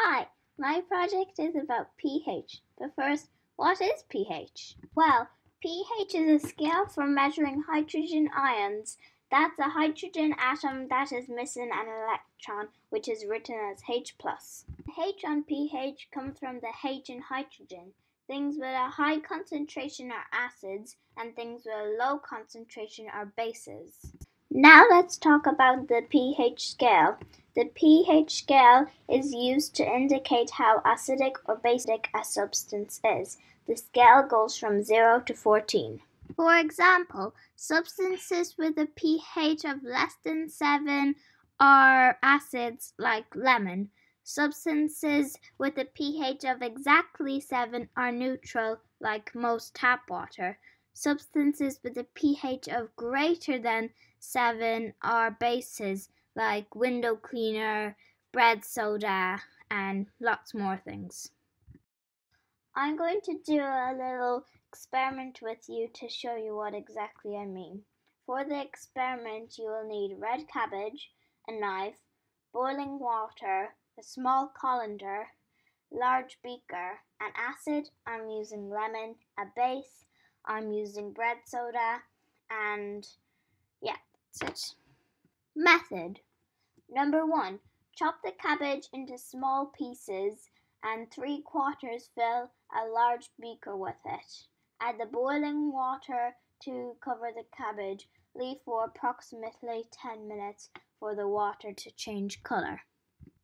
Hi, my project is about pH. But first, what is pH? Well, pH is a scale for measuring hydrogen ions. That's a hydrogen atom that is missing an electron, which is written as H+. H on pH comes from the H in hydrogen. Things with a high concentration are acids, and things with a low concentration are bases. Now let's talk about the pH scale. The pH scale is used to indicate how acidic or basic a substance is. The scale goes from 0 to 14. For example, substances with a pH of less than 7 are acids like lemon. Substances with a pH of exactly 7 are neutral like most tap water. Substances with a pH of greater than 7 are bases like window cleaner, bread soda, and lots more things. I'm going to do a little experiment with you to show you what exactly I mean. For the experiment, you will need red cabbage, a knife, boiling water, a small colander, large beaker, an acid, I'm using lemon, a base, I'm using bread soda, and yeah, that's it. Method. Number 1. Chop the cabbage into small pieces and 3/4 fill a large beaker with it. Add the boiling water to cover the cabbage. Leave for approximately 10 minutes for the water to change color.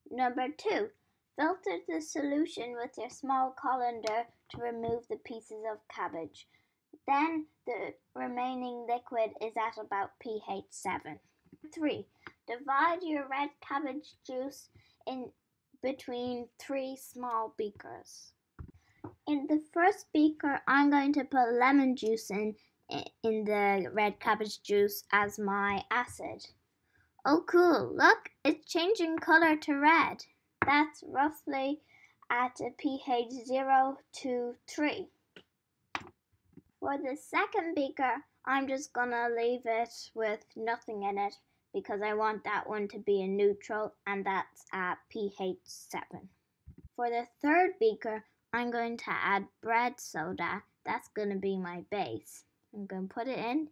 Number 2. Filter the solution with your small colander to remove the pieces of cabbage. Then the remaining liquid is at about pH 7. 3. Divide your red cabbage juice in between 3 small beakers. In the first beaker, I'm going to put lemon juice in the red cabbage juice as my acid. Oh cool, look, it's changing color to red. That's roughly at a pH 0 to 3. For the second beaker, I'm just gonna leave it with nothing in it because I want that one to be a neutral, and that's at pH 7. For the third beaker, I'm going to add bread soda. That's gonna be my base. I'm gonna put it in.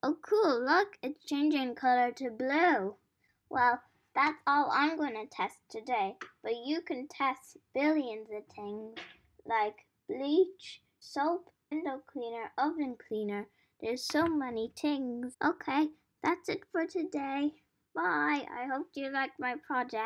Oh cool, look, it's changing color to blue. Well, that's all I'm going to test today, but you can test billions of things like bleach, soap, window cleaner, oven cleaner. There's so many things. Okay, that's it for today. Bye. I hope you liked my project.